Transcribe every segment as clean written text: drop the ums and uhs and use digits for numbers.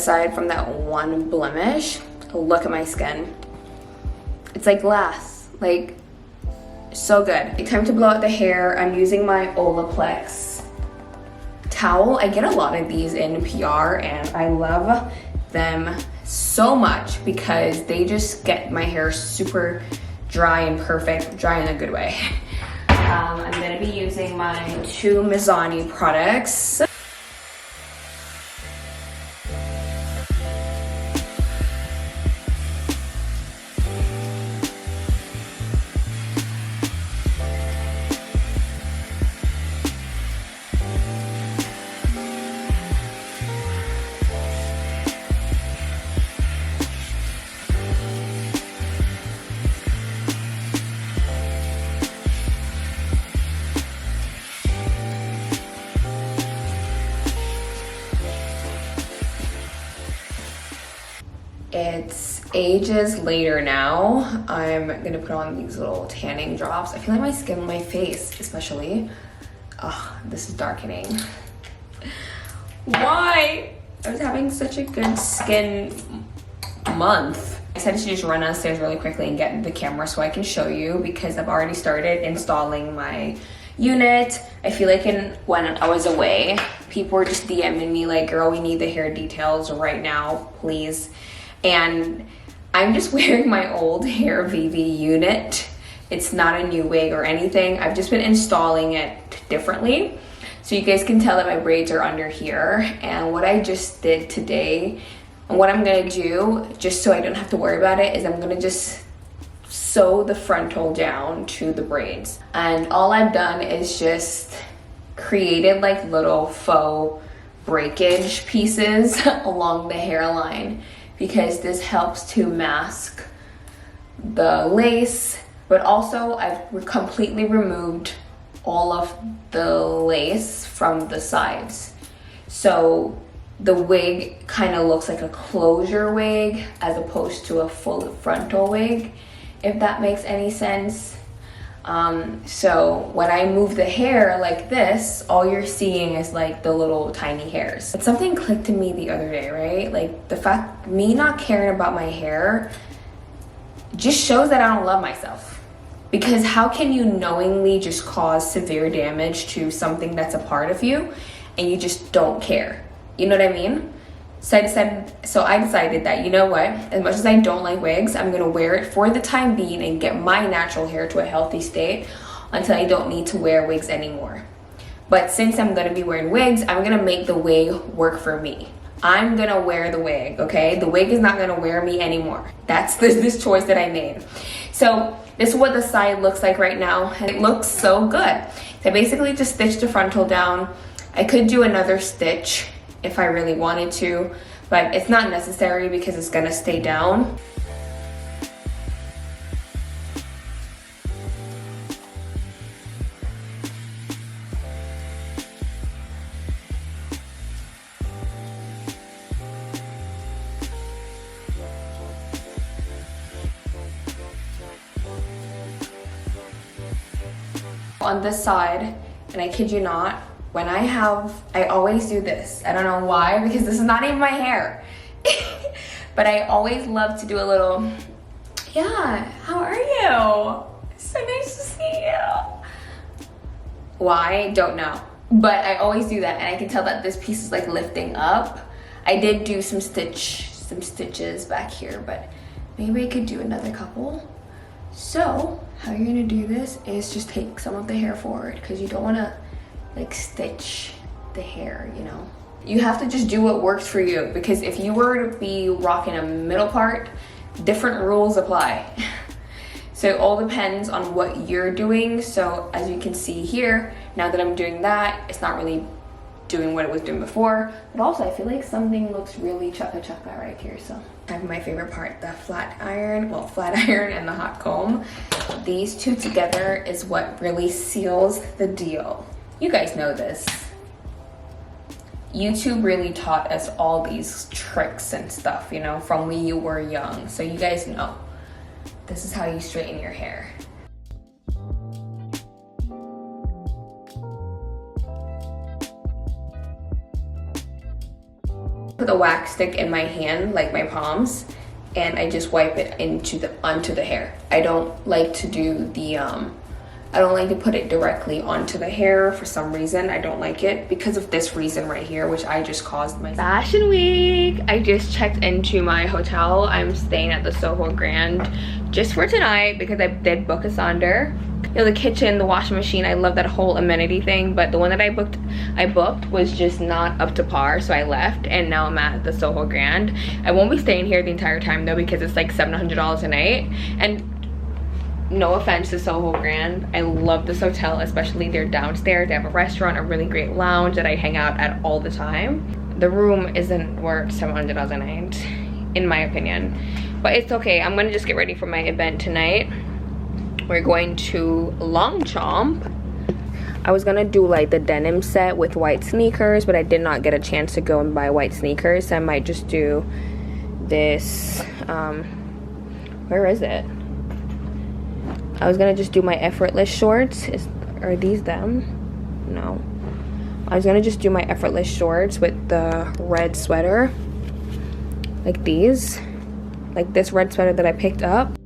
aside from that one blemish, look at my skin. It's like glass, like so good. Time to blow out the hair. I'm using my Olaplex towel. I get a lot of these in PR and I love them so much because they just get my hair super dry and perfect, dry in a good way. I'm gonna be using my 2 Mizani products. It's ages later now. I'm gonna put on these little tanning drops. I feel like my skin, my face especially, this is darkening. Why? I was having such a good skin month. I decided to just run downstairs really quickly and get the camera so I can show you because I've already started installing my unit. I feel like when I was away, people were just DMing me like, girl, we need the hair details right now, please. And I'm just wearing my old Hair VV unit. It's not a new wig or anything. I've just been installing it differently. So you guys can tell that my braids are under here. And what I just did today, and what I'm gonna do, just so I don't have to worry about it, is I'm gonna just sew the frontal down to the braids. And all I've done is just created like little faux breakage pieces along the hairline, because this helps to mask the lace, but also I've completely removed all of the lace from the sides. So the wig kind of looks like a closure wig as opposed to a full frontal wig, if that makes any sense. So when I move the hair like this, all you're seeing is like the little tiny hairs. But something clicked to me the other day, right? Like the fact, me not caring about my hair just shows that I don't love myself. Because how can you knowingly just cause severe damage to something that's a part of you and you just don't care? You know what I mean? So I decided that, you know what, as much as I don't like wigs, I'm gonna wear it for the time being and get my natural hair to a healthy state until I don't need to wear wigs anymore. But since I'm gonna be wearing wigs, I'm gonna make the wig work for me. I'm gonna wear the wig, okay? The wig is not gonna wear me anymore. That's this choice that I made. So this is what the side looks like right now, and it looks so good. So I basically just stitched the frontal down. I could do another stitch if I really wanted to, but it's not necessary because it's gonna stay down. On this side, and I kid you not, when I always do this. I don't know why, because this is not even my hair. But I always love to do a little, yeah, how are you? So nice to see you. Why? Don't know. But I always do that, and I can tell that this piece is like lifting up. I did do some stitches back here, but maybe I could do another couple. So how you're gonna do this is just take some of the hair forward, because you don't wanna like stitch the hair, you know. You have to just do what works for you, because if you were to be rocking a middle part, different rules apply. So it all depends on what you're doing. So as you can see here, now that I'm doing that, it's not really doing what it was doing before, but also I feel like something looks really chaka right here. So I have my favorite part, the flat iron and the hot comb. These two together is what really seals the deal. You guys know this. YouTube really taught us all these tricks and stuff, you know, from when you were young. So you guys know, this is how you straighten your hair. a wax stick in my hand, like my palms, and I just wipe it onto the hair. I don't like to do the I don't like to put it directly onto the hair for some reason. I don't like it because of this reason right here, which I just caused myself. Fashion week. I just checked into my hotel. I'm staying at the Soho Grand just for tonight because I did book a sonder. You know, the kitchen, the washing machine, I love that whole amenity thing, but the one that I booked was just not up to par, so I left, and now I'm at the Soho Grand. I won't be staying here the entire time though because it's like $700 a night, and no offense to Soho Grand, I love this hotel, especially their downstairs. They have a restaurant, a really great lounge that I hang out at all the time. The room isn't worth $700 a night, in my opinion, but it's okay. I'm gonna just get ready for my event tonight. We're going to Longchamp. I was gonna do like the denim set with white sneakers, but I did not get a chance to go and buy white sneakers, so I might just do this, where is it? I was gonna just do my effortless shorts. Are these them? No. I was gonna just do my effortless shorts with the red sweater. Like these. Like this red sweater that I picked up.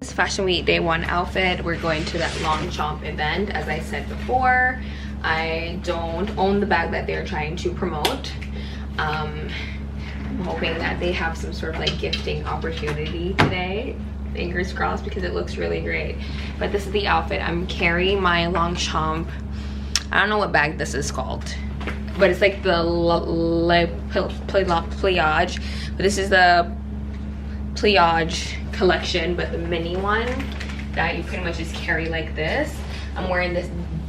Fashion week day 1 outfit. We're going to that Longchamp event. As I said before, I don't own the bag that they're trying to promote. I'm hoping that they have some sort of like gifting opportunity today. Fingers crossed, because it looks really great. But this is the outfit. I'm carrying my Longchamp, I don't know what bag this is called, but it's like the pliage, but this is the pliage collection, but the mini one that you pretty much just carry like this. I'm wearing this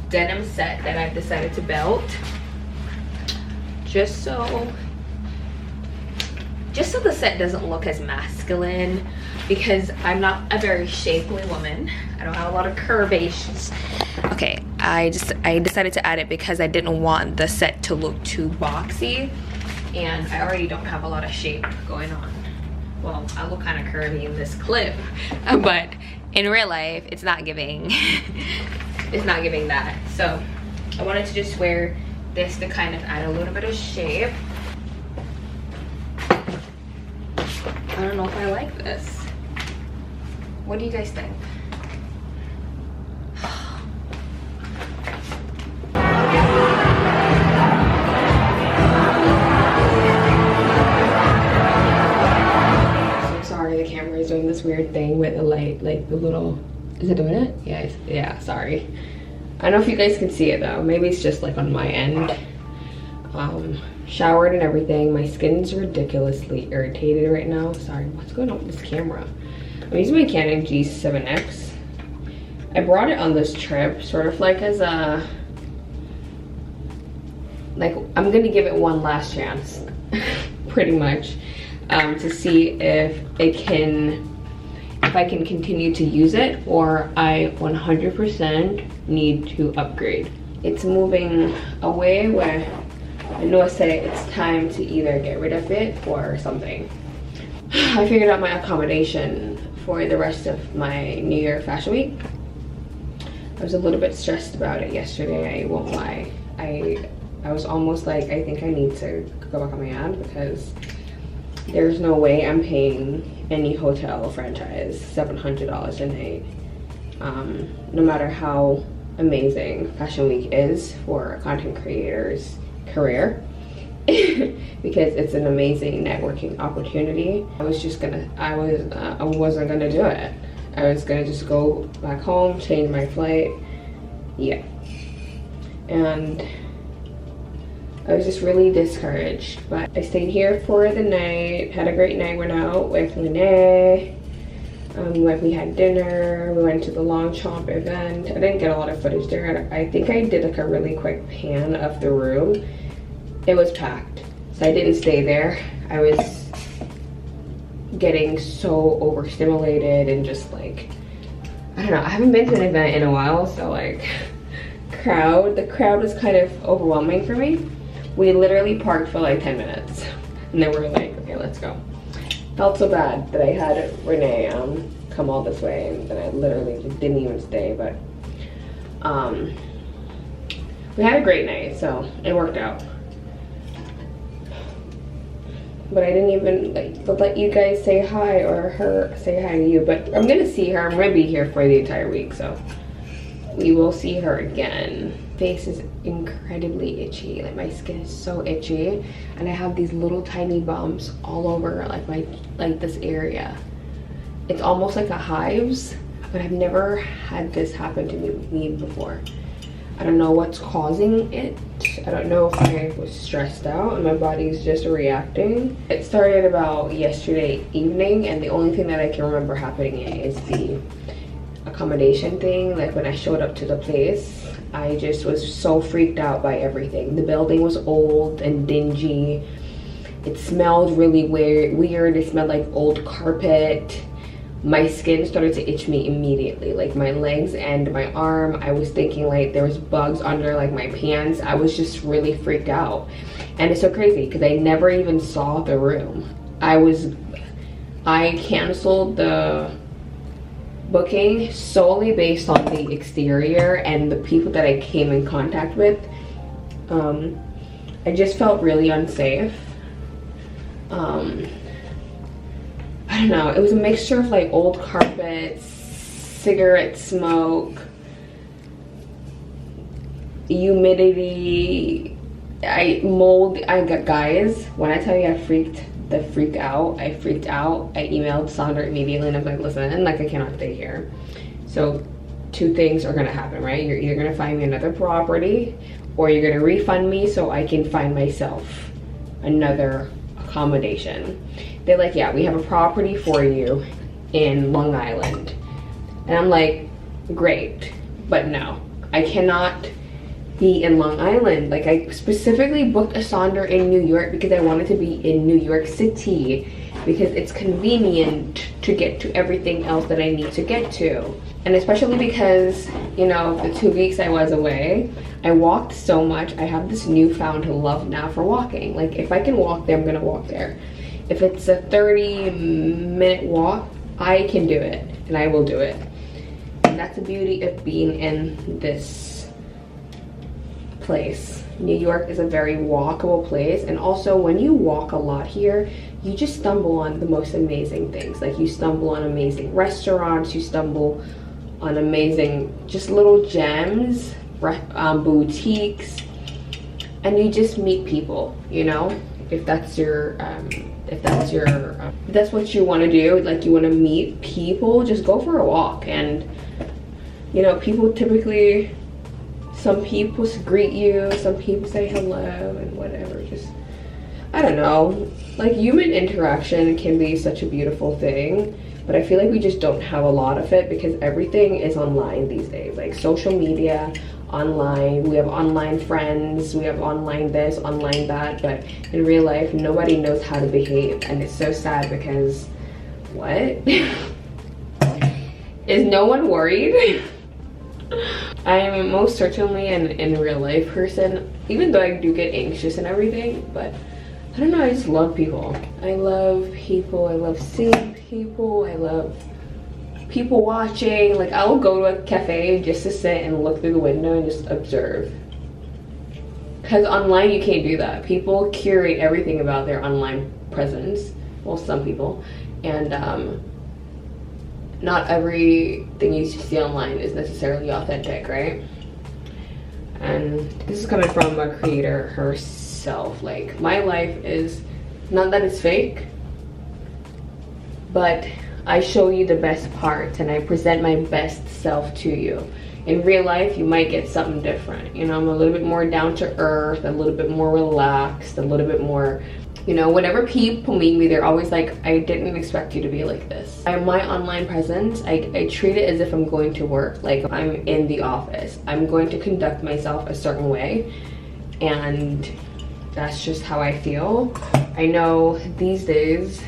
denim set that I've decided to belt just so the set doesn't look as masculine, because I'm not a very shapely woman. I don't have a lot of curvaceous. Okay, I decided to add it because I didn't want the set to look too boxy, and I already don't have a lot of shape going on. Well, I look kind of curvy in this clip, but in real life, it's not giving. It's not giving that. So I wanted to just wear this to kind of add a little bit of shape. I don't know if I like this. What do you guys think? The camera is doing this weird thing with the light, like the little, is it doing it? Yeah, yeah, sorry. I don't know if you guys can see it though. Maybe it's just like on my end. Showered and everything. My skin's ridiculously irritated right now. Sorry, what's going on with this camera? I'm using my Canon G7X. I brought it on this trip sort of like as a, like, I'm gonna give it one last chance, pretty much. To see if I can continue to use it, or I 100% need to upgrade. It's moving away where I know I said it's time to either get rid of it or something. I figured out my accommodation for the rest of my New Year Fashion Week. I was a little bit stressed about it yesterday, I won't lie. I was almost like, I think I need to go back on my ad, because there's no way I'm paying any hotel franchise $700 a night. No matter how amazing Fashion Week is for a content creator's career, because it's an amazing networking opportunity. I wasn't gonna do it. I was gonna just go back home, change my flight, yeah. And I was just really discouraged, but I stayed here for the night, had a great night, went out with Lene. We had dinner, we went to the Longchamp event. I didn't get a lot of footage there. I think I did like a really quick pan of the room. It was packed, so I didn't stay there. I was getting so overstimulated and just like I don't know, I haven't been to an event in a while, so like the crowd was kind of overwhelming for me. We literally parked for like 10 minutes and then we were like, okay, let's go. Felt so bad that I had Renee come all this way and then I literally just didn't even stay, but we had a great night, so it worked out. But I didn't even like let you guys say hi or her say hi to you, but I'm gonna see her. I'm gonna be here for the entire week, so we will see her again. Face is incredibly itchy, like my skin is so itchy, and I have these little tiny bumps all over like this area. It's almost like a hives, but I've never had this happen to me before. I don't know what's causing it. I don't know if I was stressed out and my body's just reacting. It started about yesterday evening, and the only thing that I can remember happening is the accommodation thing. Like when I showed up to the place, I just was so freaked out by everything. The building was old and dingy. It smelled really weird. It smelled like old carpet. My skin started to itch me immediately, like my legs and my arm. I was thinking like there was bugs under like my pants. I was just really freaked out. And it's so crazy because I never even saw the room. I canceled the booking solely based on the exterior and the people that I came in contact with. I just felt really unsafe. I don't know, it was a mixture of like old carpets, cigarette smoke, humidity, guys, when I tell you I freaked out. I emailed Sandra immediately and I was like, listen, like I cannot stay here. So two things are gonna happen, right? You're either gonna find me another property or you're gonna refund me so I can find myself another accommodation. They're like, yeah, we have a property for you in Long Island. And I'm like, great, but no, I cannot be in Long Island. Like I specifically booked a Sonder in New York because I wanted to be in New York City because it's convenient to get to everything else that I need to get to. And especially because, you know, the 2 weeks I was away, I walked so much. I have this newfound love now for walking. Like if I can walk there, I'm gonna walk there. If it's a 30-minute walk, I can do it and I will do it. And that's the beauty of being in this place. New York is a very walkable place, and also when you walk a lot here, you just stumble on the most amazing things. Like you stumble on amazing restaurants, you stumble on amazing just little gems, boutiques, and you just meet people, you know? If that's what you want to do, like you want to meet people, just go for a walk. And you know, people typically, some people greet you, some people say hello and whatever. Just, I don't know, like human interaction can be such a beautiful thing, but I feel like we just don't have a lot of it because everything is online these days. Like social media, online, we have online friends, we have online this, online that, but in real life nobody knows how to behave. And it's so sad because what? Is no one worried? I am most certainly an in real life person, even though I do get anxious and everything, but I don't know, I just love people. I love people, I love seeing people, I love people watching. Like I will go to a cafe just to sit and look through the window and just observe. Because online you can't do that. People curate everything about their online presence. Well, some people. And not everything you see online is necessarily authentic, right? And this is coming from a creator herself. Like my life is not that it's fake, but I show you the best parts and I present my best self to you. In real life, you might get something different. You know, I'm a little bit more down to earth, a little bit more relaxed, a little bit more, you know, whenever people meet me, they're always like, I didn't expect you to be like this. My online presence, I treat it as if I'm going to work, like I'm in the office. I'm going to conduct myself a certain way, and that's just how I feel. I know these days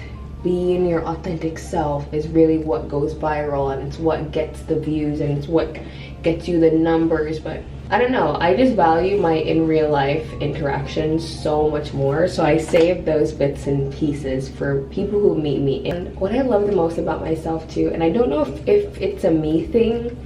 being your authentic self is really what goes viral, and it's what gets the views, and it's what gets you the numbers. But I don't know, I just value my in real life interactions so much more, so I save those bits and pieces for people who meet me. And what I love the most about myself too, and I don't know if it's a me thing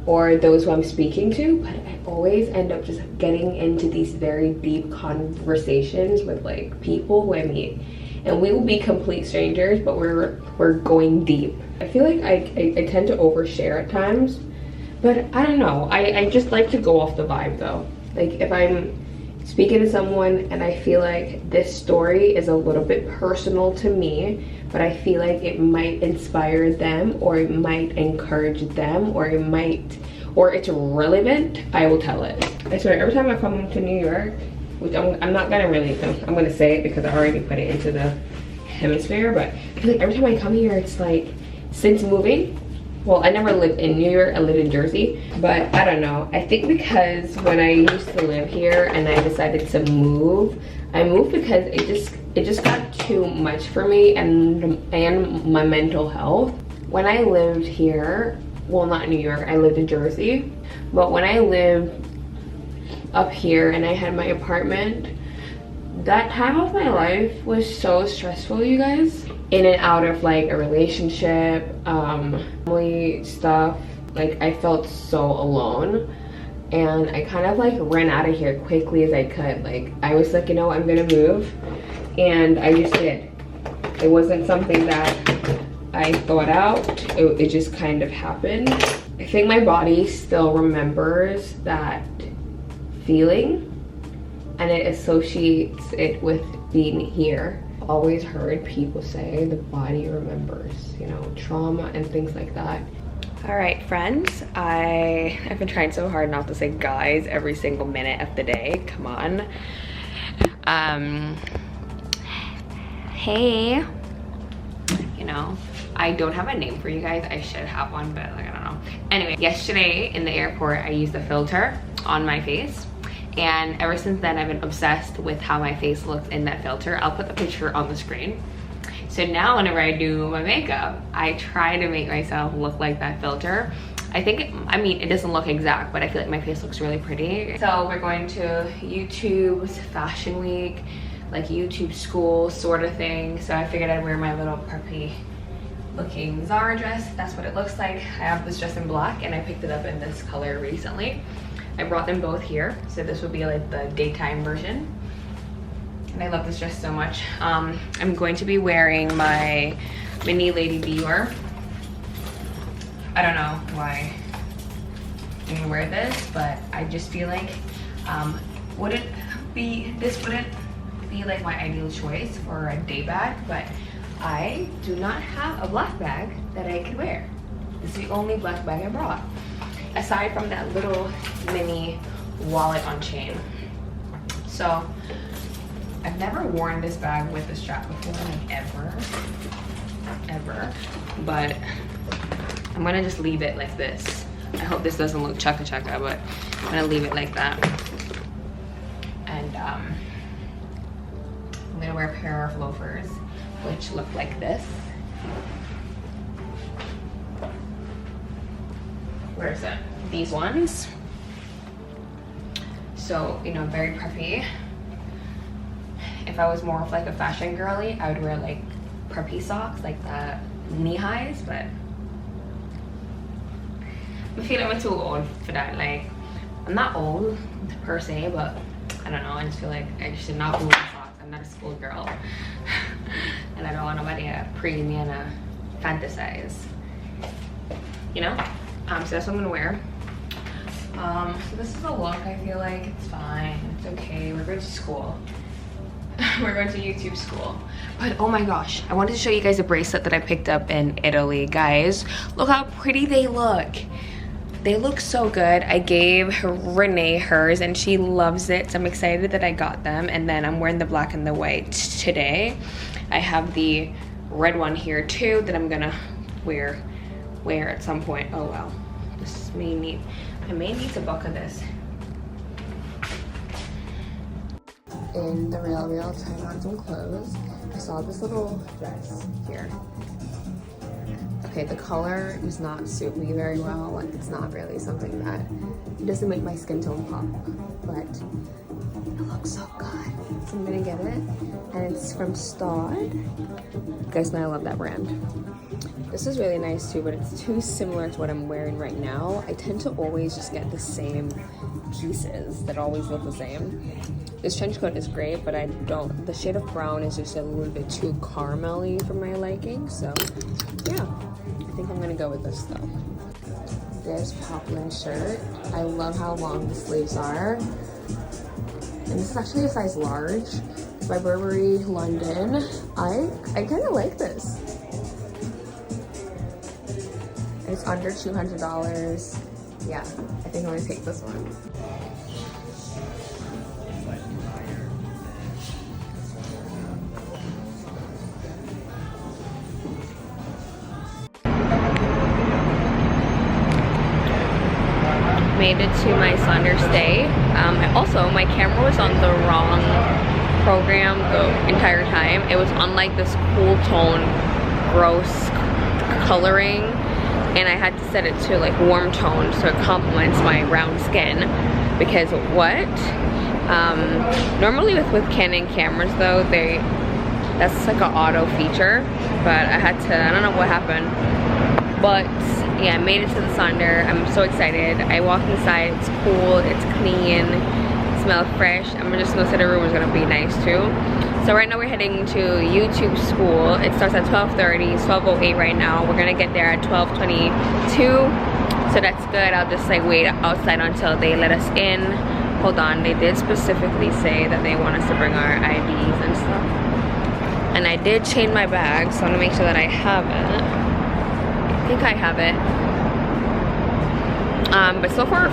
or those who I'm speaking to, but I always end up just getting into these very deep conversations with like people who I meet, and we will be complete strangers, but we're going deep. I feel like I tend to overshare at times, but I don't know, I just like to go off the vibe though. Like if I'm speaking to someone and I feel like this story is a little bit personal to me, but I feel like it might inspire them, or it might encourage them, or it's relevant, I will tell it. I swear, every time I come to New York, which I'm not gonna really, I'm gonna say it because I already put it into the hemisphere, but I feel like every time I come here, it's like, since moving, well, I never lived in New York, I lived in Jersey, but I don't know. I think because when I used to live here and I decided to move, I moved because it just got too much for me and my mental health. When I lived here, well, not in New York, I lived in Jersey, but when I lived up here and I had my apartment, that time of my life was so stressful, you guys. In and out of like a relationship, family stuff, like I felt so alone, and I kind of like ran out of here quickly as I could. Like I was like, you know, I'm gonna move, and I just did. It wasn't something that I thought out, it just kind of happened. I think my body still remembers that feeling, and it associates it with being here. Always heard people say the body remembers, you know, trauma and things like that. All right, friends, I've been trying so hard not to say guys every single minute of the day. Come on. Hey, you know, I don't have a name for you guys. I should have one, but like, I don't know. Anyway, yesterday in the airport, I used a filter on my face. And ever since then, I've been obsessed with how my face looks in that filter. I'll put the picture on the screen. So now whenever I do my makeup, I try to make myself look like that filter. I think, I mean, it doesn't look exact, but I feel like my face looks really pretty. So we're going to YouTube's Fashion Week, like YouTube school sort of thing. So I figured I'd wear my little preppy looking Zara dress. That's what it looks like. I have this dress in black and I picked it up in this color recently. I brought them both here, so this would be like the daytime version. And I love this dress so much. I'm going to be wearing my mini Lady Dior. I don't know why I'm gonna wear this, but I just feel like this wouldn't be like my ideal choice for a day bag, but I do not have a black bag that I could wear. This is the only black bag I brought, aside from that little mini wallet on chain. So I've never worn this bag with the strap before, like ever, but I'm gonna just leave it like this. I hope this doesn't look chaka-chaka, but I'm gonna leave it like that. And I'm gonna wear a pair of loafers which look like this. Where is it? These ones. So, you know, very preppy. If I was more of like a fashion girly, I would wear like preppy socks, like the knee highs, but I feel like I'm too old for that. Like, I'm not old per se, but I don't know, I just feel like I should not wear socks. I'm not a schoolgirl. And I don't want nobody to pre me and fantasize, you know? So that's what I'm gonna wear. So this is the look. I feel like it's fine, it's okay. We're going to school. We're going to YouTube school. But oh my gosh, I wanted to show you guys a bracelet that I picked up in Italy. Guys, look how pretty they look. They look so good. I gave Renee hers and she loves it, so I'm excited that I got them. And then I'm wearing the black and the white today. I have the red one here too that I'm gonna wear at some point. Oh wow, this may need, I may need to buckle this. In the real trying on some clothes. I saw this little dress here. Okay, the color does not suit me very well. Like, it's not really something that, it doesn't make my skin tone pop, but it looks so good. So I'm gonna get it, and it's from Staud. You guys know I love that brand. This is really nice too, but it's too similar to what I'm wearing right now. I tend to always just get the same pieces that always look the same. This trench coat is great, but the shade of brown is just a little bit too caramel-y for my liking, so yeah. I think I'm gonna go with this though. This poplin shirt. I love how long the sleeves are. And this is actually a size large. It's by Burberry London. I kind of like this. It's under $200. Yeah, I think I'm gonna take this one. Made it to my Sonder stay. Also, my camera was on the wrong program the entire time. It was on like this cool tone, gross coloring, and I had to set it to like warm tone so it complements my brown skin. Because what? Normally with Canon cameras though, that's like an auto feature, but I don't know what happened. But yeah, I made it to the Sonder. I'm so excited. I walked inside, it's cool, it's clean, it smells fresh. I'm just gonna say the room is gonna be nice too. So right now we're heading to YouTube school. It starts at 12:30, it's 12:08 right now. We're gonna get there at 12:22. So that's good. I'll just like wait outside until they let us in. Hold on, they did specifically say that they want us to bring our IDs and stuff. And I did change my bag, so I wanna make sure that I have it. I think I have it. But so far,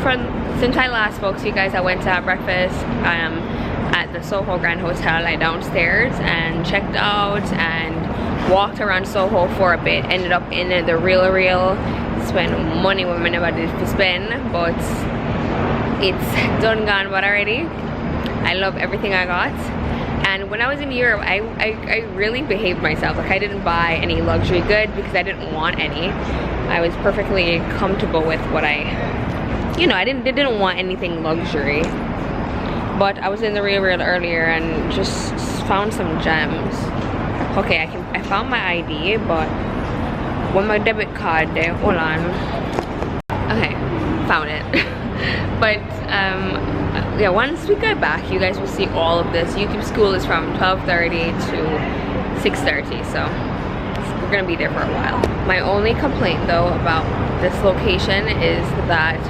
since I last spoke to you guys, I went to have breakfast at the Soho Grand Hotel. I downstairs and checked out and walked around Soho for a bit. Ended up in the Real. Spent money when I never did to spend, but it's done gone but already. I love everything I got. And when I was in Europe, I really behaved myself. Like, I didn't buy any luxury goods because I didn't want any. I was perfectly comfortable with what I didn't want anything luxury. But I was in the Real earlier and just found some gems. Okay, I found my ID, but when my debit card there, hold on. Okay, found it. But yeah, once we get back, you guys will see all of this. YouTube school is from 12:30 to 6:30, so we're gonna be there for a while. My only complaint though about this location is that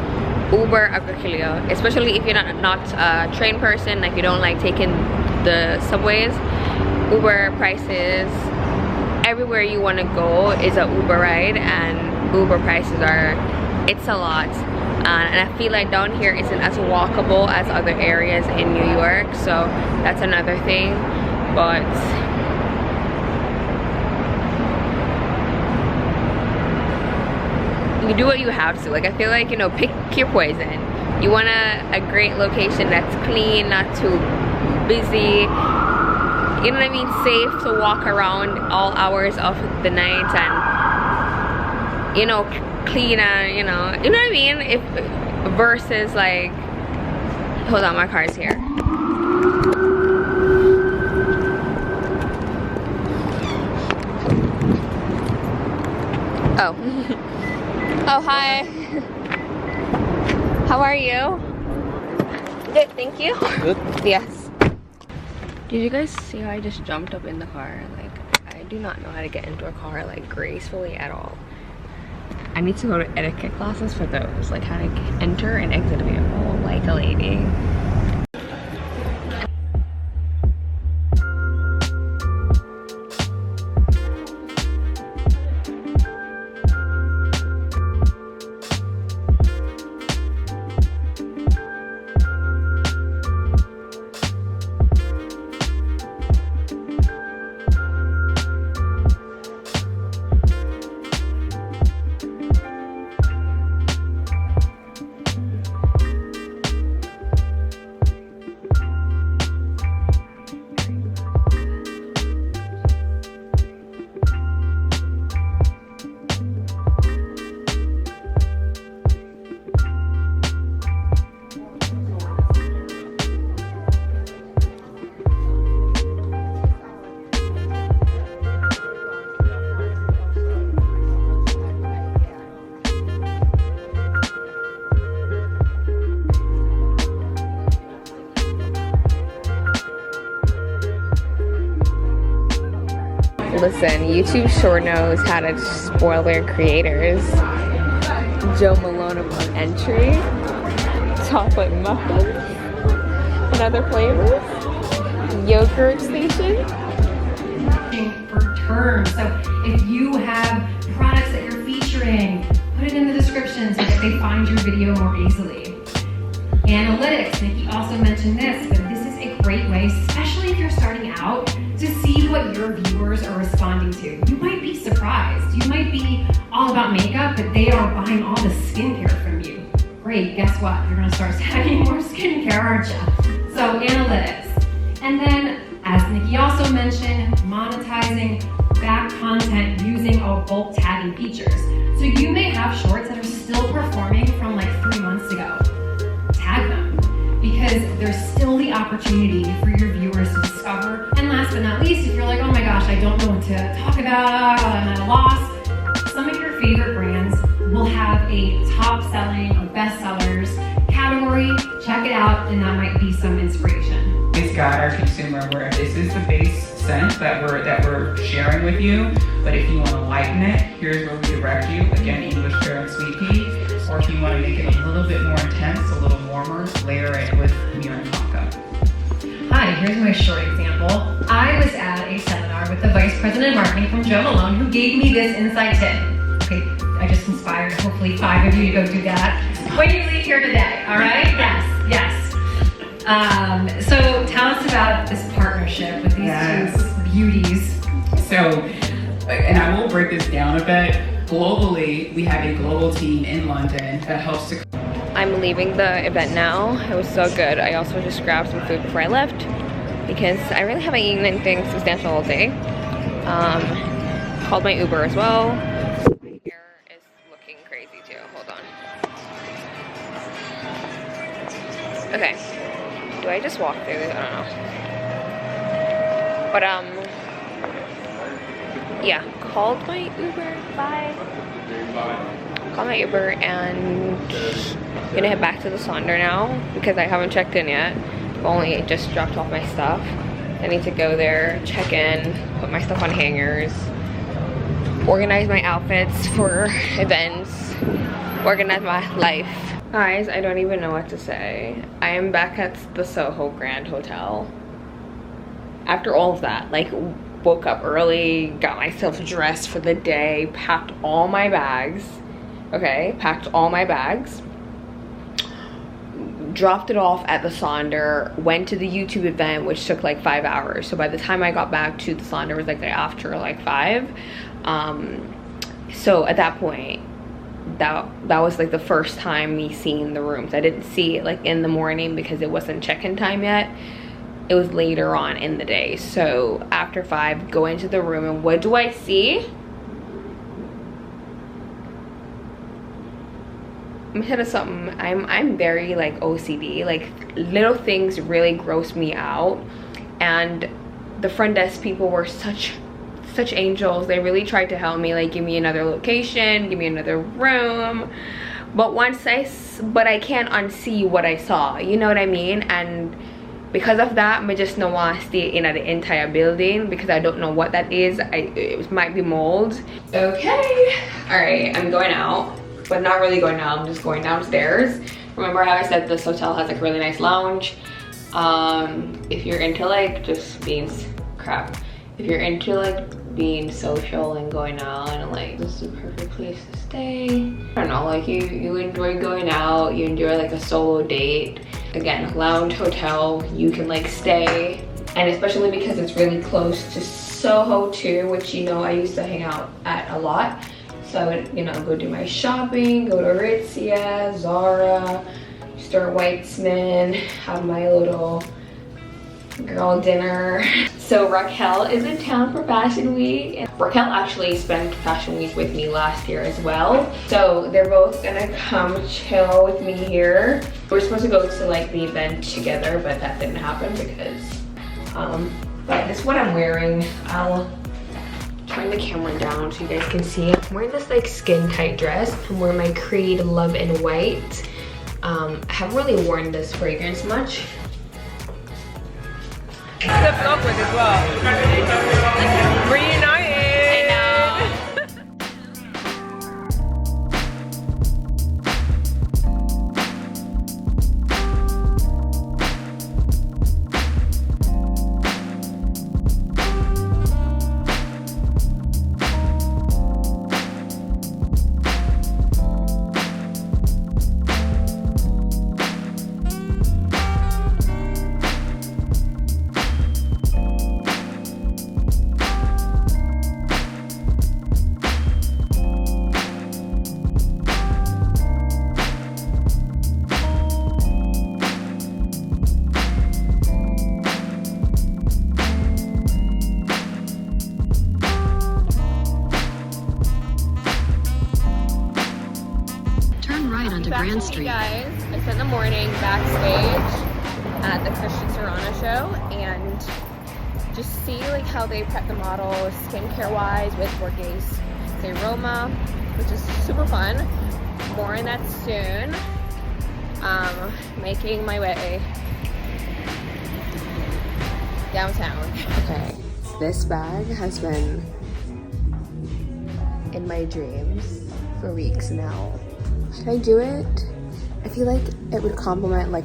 Uber agriculture, especially if you're not a train person, like you don't like taking the subways, Uber prices everywhere you want to go is a Uber ride, and Uber prices it's a lot. And I feel like down here isn't as walkable as other areas in New York, so that's another thing. But you do what you have to. Like, I feel like, pick your poison. You want a great location that's clean, not too busy, you know what I mean, safe to walk around all hours of the night, and clean, and you know what I mean, if versus like, hold on, my car's here. Oh. Oh, hi. How are you? Good, thank you. Good? Yes. Did you guys see how I just jumped up in the car? Like, I do not know how to get into a car like gracefully at all. I need to go to etiquette classes for those, like how to enter and exit a vehicle like a lady. Listen, YouTube sure knows how to spoil their creators. Joe Malone upon entry. Chocolate muffins. And other flavors. Yogurt station. For terms. So if you have products that you're featuring, put it in the description so that they find your video more easily. Analytics, Nikki also mentioned this, but this is a great way, especially if you're starting out, to see what your viewers are responding to. You might be surprised. You might be all about makeup, but they are buying all the skincare from you. Great, guess what? You're gonna start tagging more skincare, aren't you? So analytics. And then, as Nikki also mentioned, monetizing back content using our bulk tagging features. So you may have shorts that are still performing from like 3 months ago. Tag them, because there's still the opportunity for your viewers to discover. And last but not least, if you're like, oh my gosh, I don't know what to talk about, I'm at a loss, some of your favorite brands will have a top selling or bestsellers category. Check it out, and that might be some inspiration. It's got our consumer where this is the base scent that we're sharing with you, but if you want to lighten it, here's where we direct you. Again, English pear and sweet pea. Or if you want to make it a little bit more intense, a little warmer, layer it with mirror and maca. Hi, here's my short example. I was at a seminar with the Vice President of Marketing from Joe Malone, who gave me this insight tip. Okay, I just inspired hopefully 5 of you to go do that when you leave here today, all right? Yes. So tell us about this partnership with these two beauties. So, and I will break this down a bit. Globally, we have a global team in London that helps to... I'm leaving the event now. It was so good. I also just grabbed some food before I left because I really haven't eaten anything substantial all day. Called my Uber as well. My hair is looking crazy too. Hold on. Okay. Do I just walk through this? I don't know. But yeah, called my Uber. Bye. Called my Uber and I'm gonna head back to the Sonder now because I haven't checked in yet. I've only just dropped off my stuff. I need to go there, check in, put my stuff on hangers, organize my outfits for events, organize my life. Guys, I don't even know what to say. I am back at the Soho Grand Hotel. After all of that, like, woke up early, got myself dressed for the day, packed all my bags, okay? Packed all my bags, dropped it off at the Sonder, went to the YouTube event, which took like 5 hours. So by the time I got back to the Sonder, it was like after like 5. So at that point, that was like the first time me seeing the rooms. I didn't see it like in the morning because it wasn't check-in time yet. It was later on in the day. So after 5, go into the room, and what do I see? I'm gonna tell you something. I'm very like OCD. Like, little things really gross me out, and the front desk people were such angels. They really tried to help me, like give me another location, give me another room, but I can't unsee what I saw, you know what I mean? And because of that, I just don't want to stay in the entire building because I don't know what that is. It might be mold. Okay, all right, I'm going out, but not really going out. I'm just going downstairs. Remember how I said this hotel has like a really nice lounge? If you're into like just being if you're into like being social and going out, and like, this is the perfect place to stay. I don't know, like you enjoy going out, you enjoy like a solo date. Again, lounge hotel, you can like stay, and especially because it's really close to Soho too, which, you know, I used to hang out at a lot. So I would, you know, go do my shopping, go to Aritzia, Zara, Stuart Weitzman, have my little girl dinner. So Raquel is in town for Fashion Week. And Raquel actually spent Fashion Week with me last year as well. So they're both gonna come chill with me here. We're supposed to go to like the event together, but that didn't happen because, but this is what I'm wearing. I'll turn the camera down so you guys can see. I'm wearing this like skin tight dress. I'm wearing my Creed Love in White. I haven't really worn this fragrance much. The vlog with as well. Reunited. Grand Street. Hey guys, I spent the morning backstage at the Christian Serrano show and just see like how they prep the models skincare wise with Borghese Aroma, which is super fun. More on that soon. Making my way downtown. Okay, this bag has been in my dreams for weeks now. Should I do it? I feel like it would complement like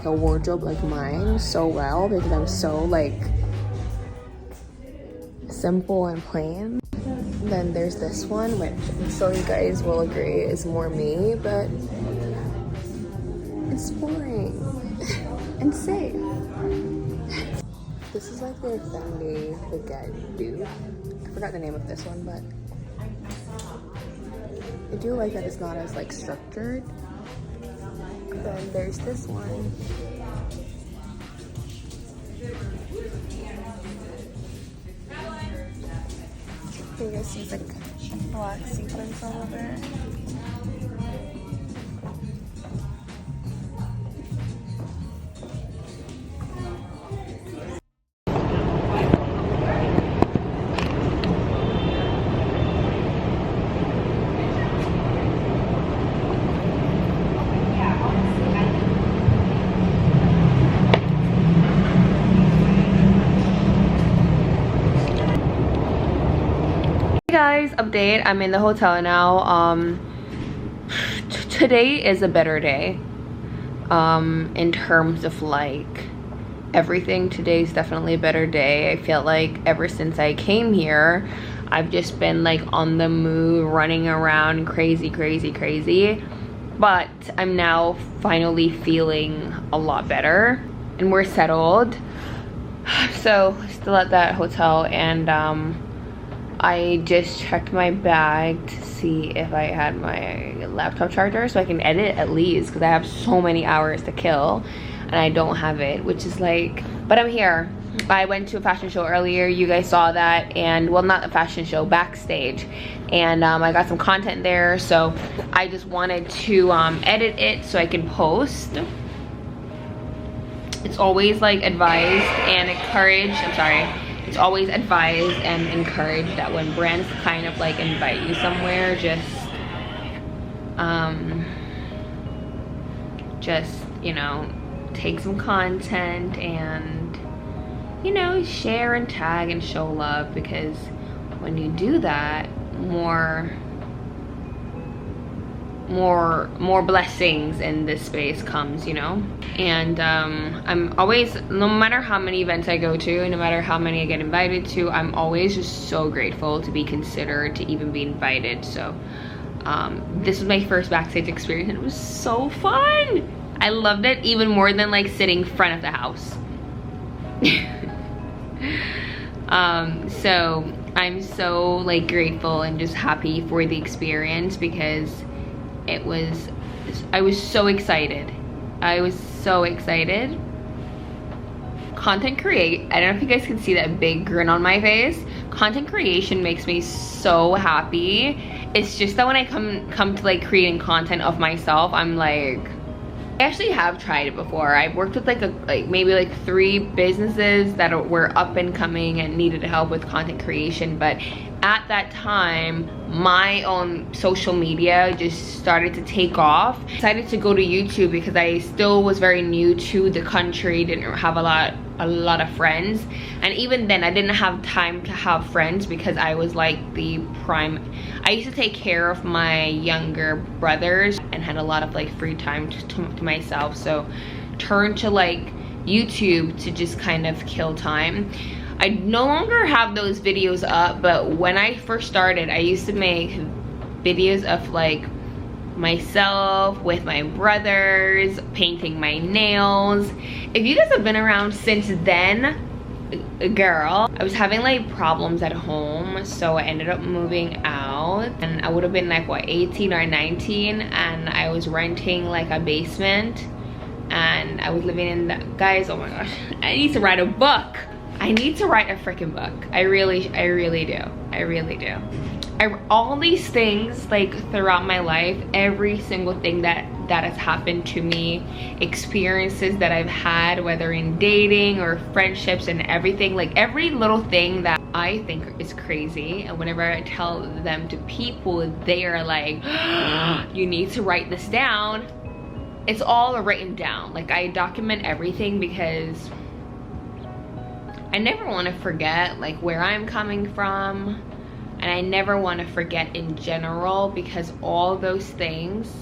a wardrobe like mine so well because I'm so like simple and plain. And then there's this one, which I'm sure you guys will agree is more me, but it's boring and safe. This is like their Fendi Baguette dude. I forgot the name of this one, but I do like that it's not as like structured. Then there's this one. You guys see like black sequins all over it. Guys, update. I'm in the hotel now. Today is a better day in terms of like everything. Today's definitely a better day. I feel like ever since I came here I've just been like on the move, running around crazy, but I'm now finally feeling a lot better and we're settled. So still at that hotel, and I just checked my bag to see if I had my laptop charger so I can edit at least, because I have so many hours to kill and I don't have it, which is like, but I'm here. I went to a fashion show earlier, you guys saw that, and well, not a fashion show, Backstage, and I got some content there, so I just wanted to edit it so I can post. It's always like advised and encouraged, it's always advised and encouraged that when brands kind of like invite you somewhere, just you know, take some content and, you know, share and tag and show love, because when you do that, more blessings in this space comes, you know. And I'm always, no matter how many events I go to, no matter how many I get invited to, I'm always just so grateful to be considered, to even be invited. So this was my first Backstage experience and it was so fun. I loved it even more than like sitting front of the house. So I'm so like grateful and just happy for the experience, because I was so excited. Content create, I don't know if you guys can see that big grin on my face. Content creation makes me so happy. It's just that when I come to like creating content of myself, I'm like, I actually have tried it before. I've worked with maybe 3 businesses that were up and coming and needed help with content creation, but at that time my own social media just started to take off. I decided to go to YouTube because I still was very new to the country, didn't have a lot of friends, and even then I didn't have time to have friends because I was like I used to take care of my younger brothers and had a lot of like free time to myself, so turned to like YouTube to just kind of kill time. I no longer have those videos up, but when I first started, I used to make videos of like myself with my brothers, painting my nails. If you guys have been around since then, girl, I was having like problems at home, so I ended up moving out, and I would have been like what, 18 or 19, and I was renting like a basement, and I was living in the, guys, oh my gosh, I need to write a book. I need to write a freaking book. I really do. All these things like throughout my life, every single thing that that has happened to me, experiences that I've had, whether in dating or friendships and everything, like every little thing that I think is crazy, and whenever I tell them to people, they are like, you need to write this down. It's all written down. Like, I document everything because I never want to forget like where I'm coming from, and I never want to forget in general, because all those things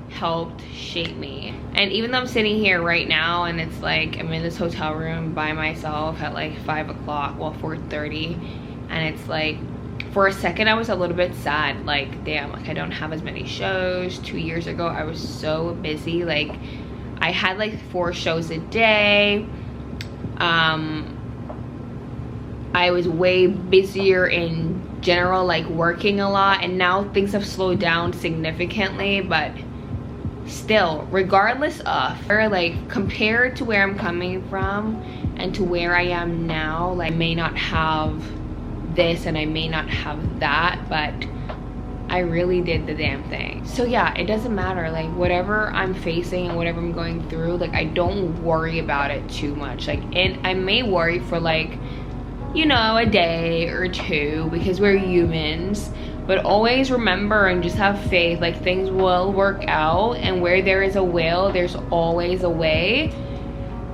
helped shape me. And even though I'm sitting here right now and it's like I'm in this hotel room by myself at like 5 o'clock, well 4:30, and it's like for a second I was a little bit sad, like damn, like I don't have as many shows. 2 years ago I was so busy, like I had like 4 shows a day. I was way busier in general, like working a lot, and now things have slowed down significantly, but still, regardless of, or like compared to where I'm coming from and to where I am now, like I may not have this and I may not have that, but I really did the damn thing. So yeah, it doesn't matter, like whatever I'm facing and whatever I'm going through, like I don't worry about it too much. Like, and I may worry for like, you know, a day or 2 because we're humans, but always remember and just have faith, like things will work out, and where there is a will, there's always a way.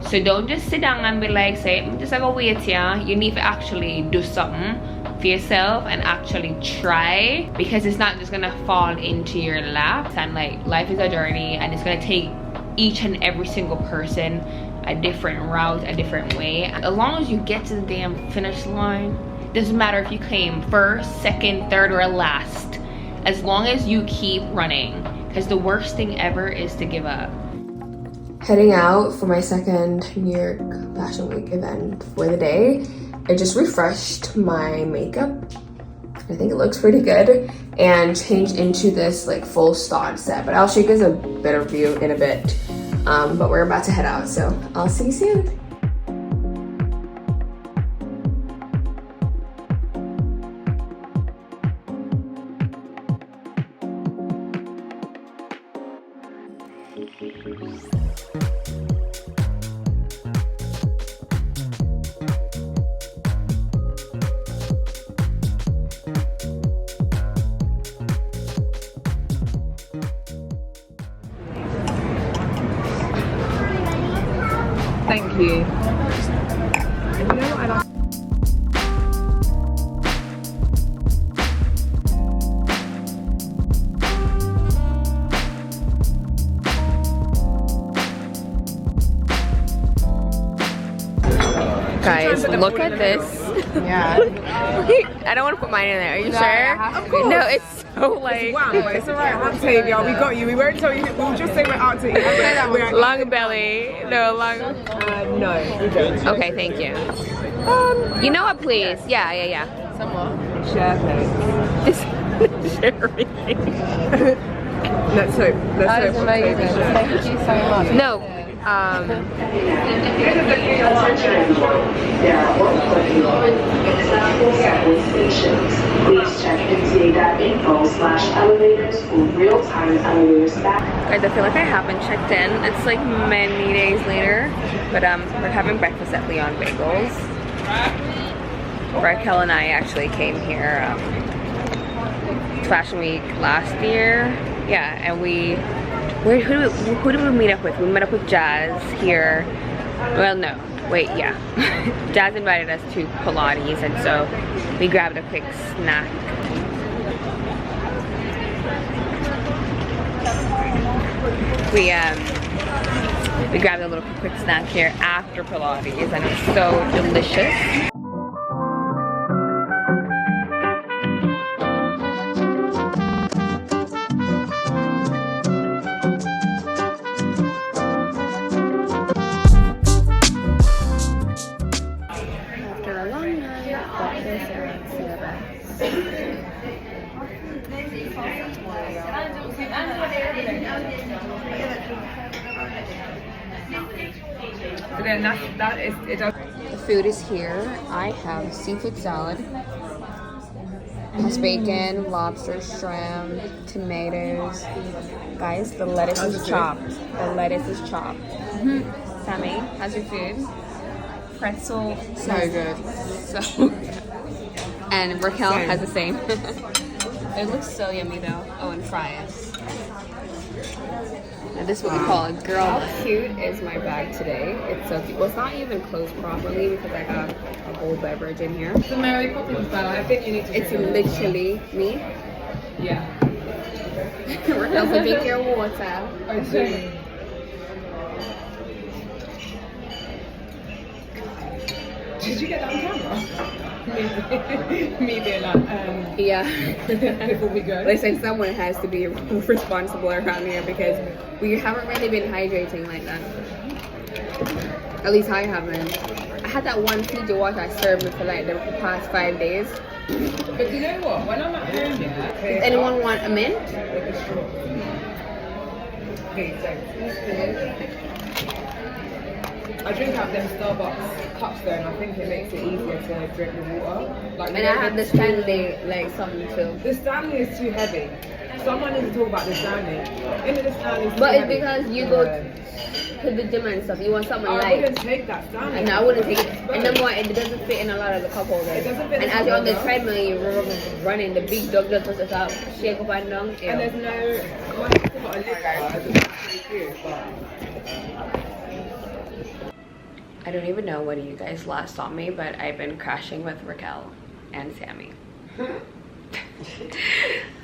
So don't just sit down and be like, say, I'm just gonna wait here. You need to actually do something for yourself and actually try, because it's not just gonna fall into your lap. And like, life is a journey, and it's gonna take each and every single person a different route, a different way. As long as you get to the damn finish line, doesn't matter if you came first, second, third, or last, as long as you keep running, because the worst thing ever is to give up. Heading out for my second New York Fashion Week event for the day. I just refreshed my makeup. I think it looks pretty good, and changed into this like full stage set, but I'll show you guys a better view in a bit. But we're about to head out, so I'll see you soon. Thank you. Guys, look at this. Yeah. I don't want to put mine in there. Are you sure? Of course. No, it's so like. Wow, it's alright. I'll take y'all. We got you. We won't tell you. We'll just say we're out to eat. Long belly. No, long. No, we don't. Okay, thank you. You know what, please? Yeah. Somewhat. Share things. Sharing. Let's hope. That is amazing. Thank you so much. No. Attention everyone. There are accessible subway stations. Please check mta.info/elevators for real-time elevator staff. Guys, I feel like I haven't checked in. It's like many days later, but we're having breakfast at Leon Bagels. Raquel and I actually came here Fashion Week last year. Yeah, and who did we meet up with? We met up with Jazz here. Well, no, wait, yeah. Jazz invited us to Pilates, and so we grabbed a quick snack. We grabbed a little quick snack here after Pilates, and it's so delicious. But then that is, it does. The food is here. I have seafood salad has bacon, lobster, shrimp, tomatoes. Guys, the lettuce is chopped. The lettuce is chopped. Sammy, how's your food? Pretzel. So good. So good. And Raquel has the same. It looks so yummy though. Oh, and fries. And this is what we call a girl. How cute is my bag today? It's so cute. Well, it's not even closed properly because I have a whole beverage in here. The Mary Poppins bag. I think you need to. It's literally me. Yeah. Raquel, so drink your water. I do. Did you get that on camera? Me being like, Yeah. before we go. Listen, someone has to be responsible around here because we haven't really been hydrating like that. At least I haven't. I had that one Fiji water I served me for like the past 5 days. But you know what? When I'm at home, yeah. Does anyone want a mint? Please, thanks. I drink out them Starbucks cups though, and I think it makes it easier to drink the water. Like, And I have the Stanley, like something too. The Stanley is too heavy. Someone needs to talk about the Stanley. The Stanley is too But it's heavy. because you go to the gym and stuff. You want something I light. wouldn't take that Stanley. And I wouldn't take it. And number one, it doesn't fit in a lot of the cup holders. It doesn't fit And in as you're on the cup treadmill, you're running, the big dog just puts us up, shake up and down. And there's no. I don't even know when you guys last saw me, but I've been crashing with Raquel and Sammy.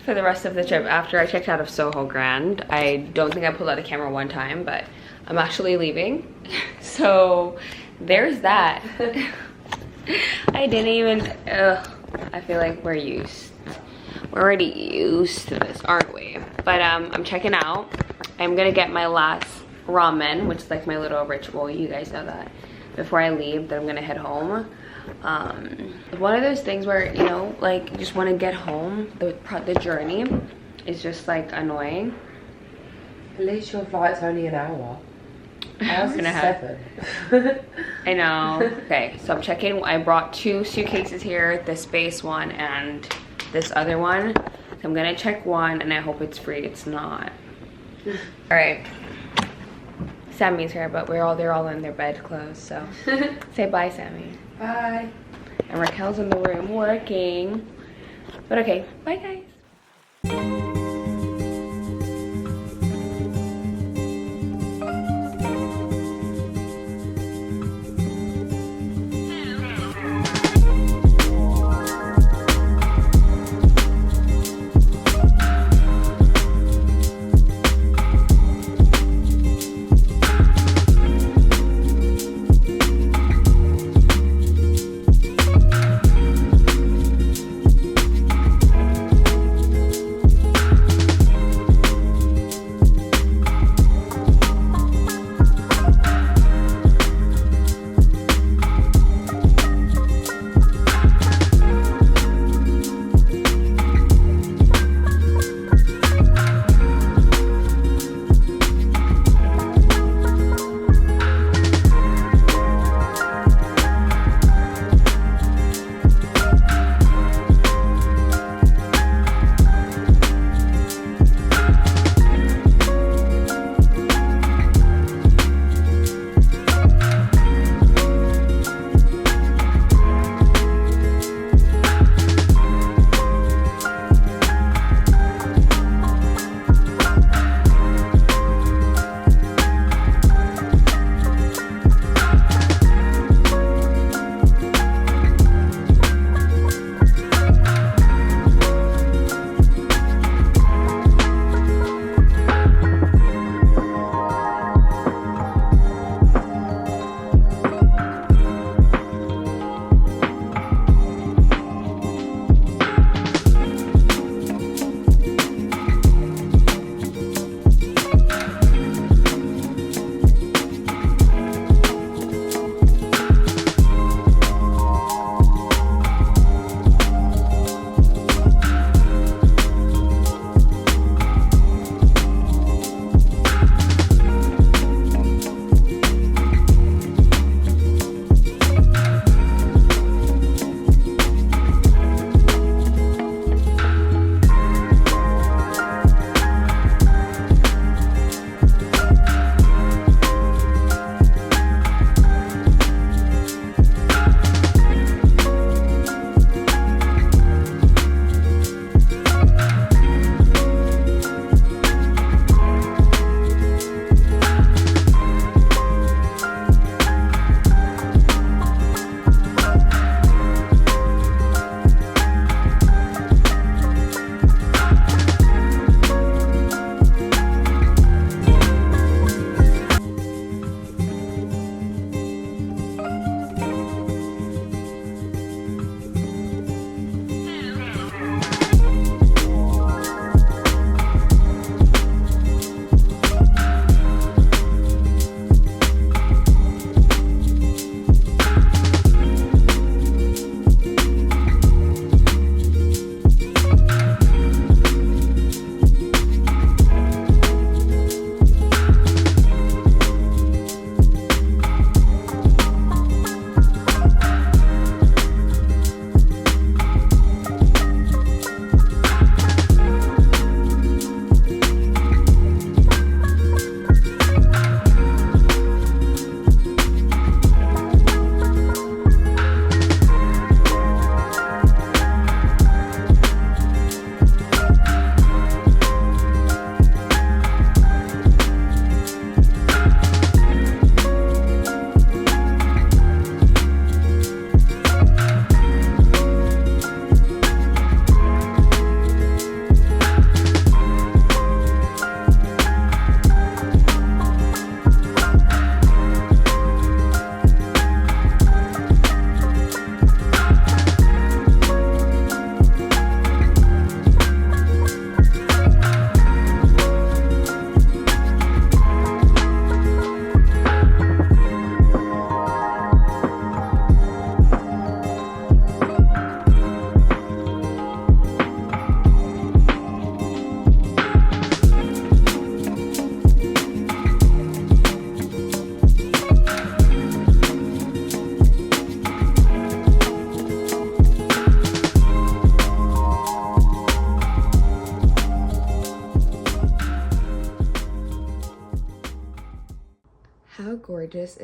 For the rest of the trip, after I checked out of Soho Grand, I don't think I pulled out the camera one time, but I'm actually leaving. So there's that. I didn't even, I feel like we're already used to this, aren't we? But I'm checking out. I'm gonna get my last ramen, which is like my little ritual. You guys know that. Before I leave, that I'm gonna head home. One of those things where, you know, like you just want to get home. The journey is just like annoying. At least your flight's only an hour. Ours is 7. I know. Okay, so I'm checking. I brought 2 suitcases here, this base one and this other one. So I'm gonna check one and I hope it's free. It's not. All right. Sammy's here, but they're all in their bed clothes, so say bye, Sammy. Bye. And Raquel's in the room working. But okay, bye guys.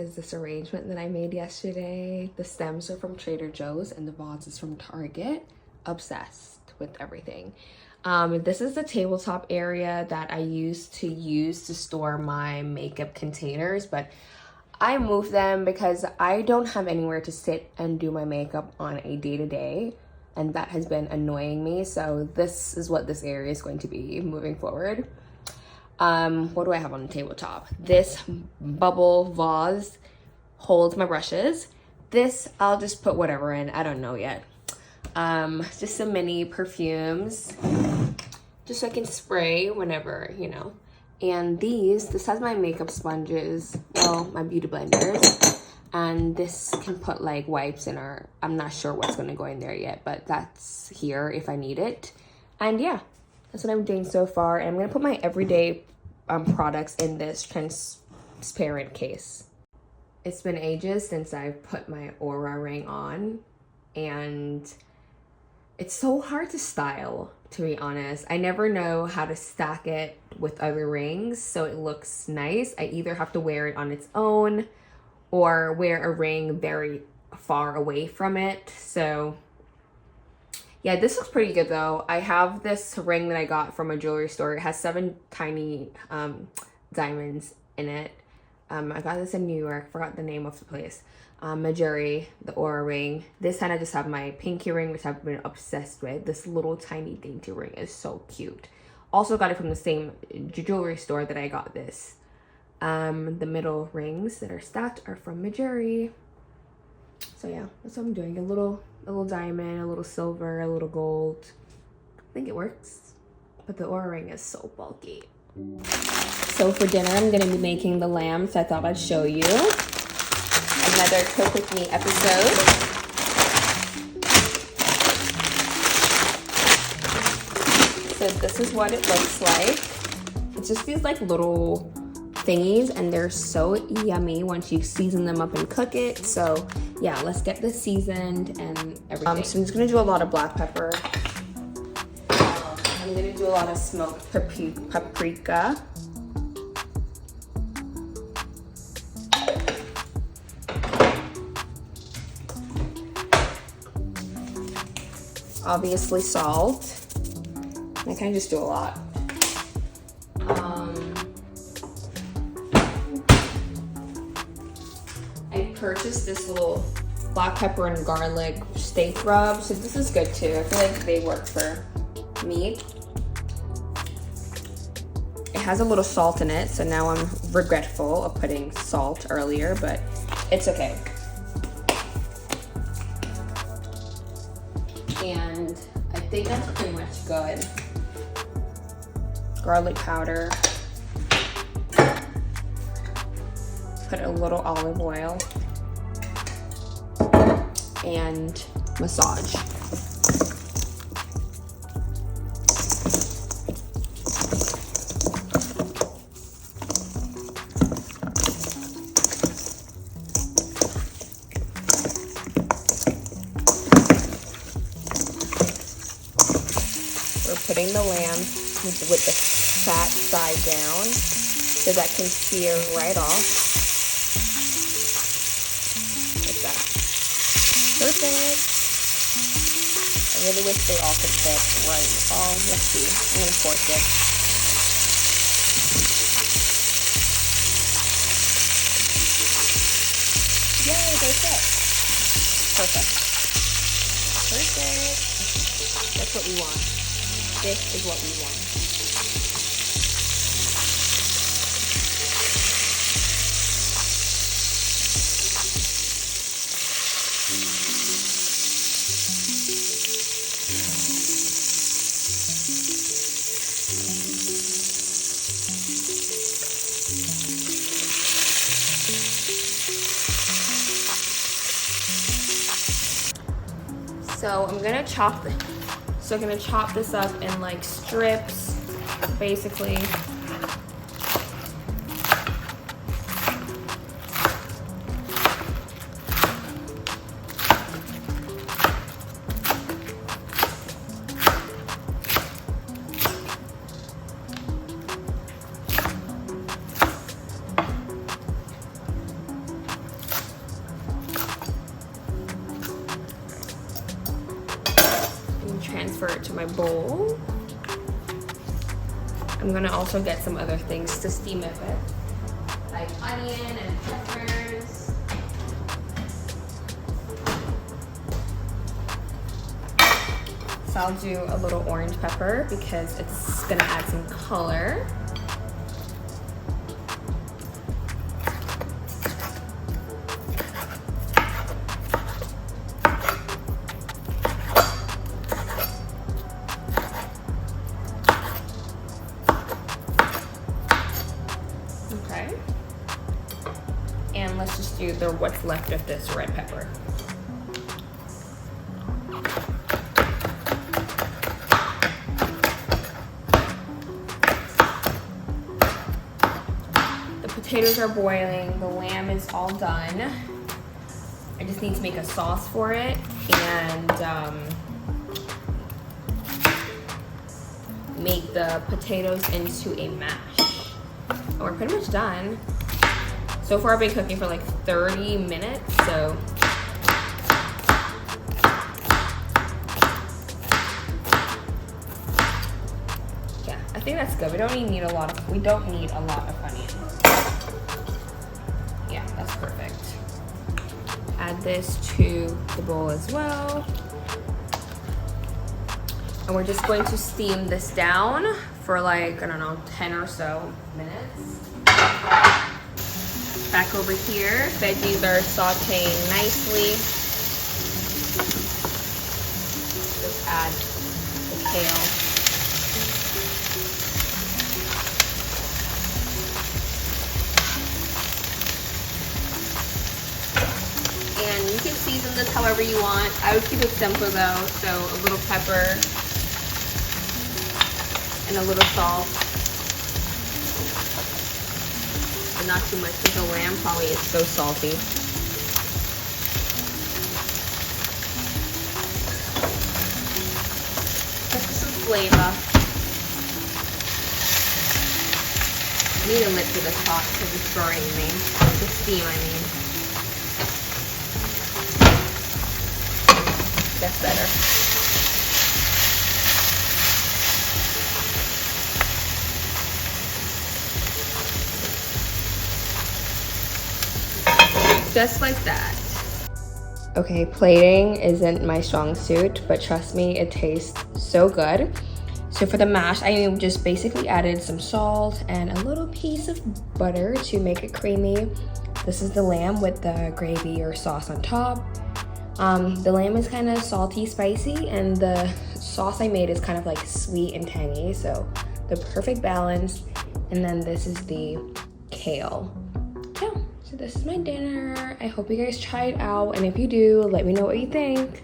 is this arrangement that I made yesterday. The stems are from Trader Joe's and the vase is from Target. Obsessed with everything. This is the tabletop area that I used to store my makeup containers, but I moved them because I don't have anywhere to sit and do my makeup on a day-to-day, and that has been annoying me. So this is what this area is going to be moving forward. What do I have on the tabletop? This bubble vase holds my brushes. This, I'll just put whatever in, I don't know yet. Just some mini perfumes, just so I can spray whenever, you know. And this has my makeup sponges, well, my beauty blenders. And this can put like wipes in, or I'm not sure what's gonna go in there yet, but that's here if I need it. And yeah, that's what I'm doing so far. And I'm gonna put my everyday products in this transparent case. It's been ages since I've put my Aura ring on, and it's so hard to style, to be honest. I never know how to stack it with other rings so it looks nice. I either have to wear it on its own or wear a ring very far away from it. So yeah, this looks pretty good though. I have this ring that I got from a jewelry store. It has 7 tiny diamonds in it. I got this in New York, forgot the name of the place. Majuri, the Aura ring. This time I just have my pinky ring, which I've been obsessed with. This little tiny dainty ring is so cute. Also got it from the same jewelry store that I got this. The middle rings that are stacked are from Majuri. So yeah, that's what I'm doing. A little diamond, a little silver, a little gold. I think it works. But the Aura ring is so bulky. So for dinner, I'm gonna be making the lamb, so I thought I'd show you. Another Cook With Me episode. So this is what it looks like. It's just these like little thingies, and they're so yummy once you season them up and cook it. So yeah, let's get this seasoned and everything. So I'm just gonna do a lot of black pepper. I'm gonna do a lot of smoked paprika. Obviously salt. I kind of just do a lot. I purchased this little black pepper and garlic steak rub, so this is good too. I feel like they work for meat. It has a little salt in it, so now I'm regretful of putting salt earlier, but it's okay. And I think that's pretty much good. Garlic powder. Put a little olive oil. And massage. Putting the lamb with the fat side down so that can sear right off. Like that. Perfect. I really wish they all could fit right. Oh, let's see. I'm gonna force it. Yay, they fit. Perfect. Perfect. That's what we want. This is what we want. So I'm gonna chop this up in like strips, basically. transfer it to my bowl. I'm gonna also get some other things to steam it with, like onion and peppers. So I'll do a little orange pepper because it's gonna add some color. Okay. And let's just do what's left of this red pepper. Potatoes are boiling, the lamb is all done. I just need to make a sauce for it and make the potatoes into a mash. And we're pretty much done. So far I've been cooking for like 30 minutes, so. Yeah, I think that's good. We don't need a lot of onions. Yeah, that's perfect. Add this to the bowl as well. And we're just going to steam this down for like, I don't know, 10 or so minutes. Back over here, veggies are sauteing nicely. Just add the kale. And you can season this however you want. I would keep it simple though, so a little pepper and a little salt. But not too much because the lamb probably is so salty. Just some flavor. I need a lid to this pot because it's burning me. The steam, I mean. That's better. Just like that. Okay, plating isn't my strong suit, but trust me, it tastes so good. So for the mash, I just basically added some salt and a little piece of butter to make it creamy. This is the lamb with the gravy or sauce on top. The lamb is kind of salty, spicy, and the sauce I made is kind of like sweet and tangy, so the perfect balance. And then this is the kale. Yeah, so this is my dinner. I hope you guys try it out, and if you do, let me know what you think.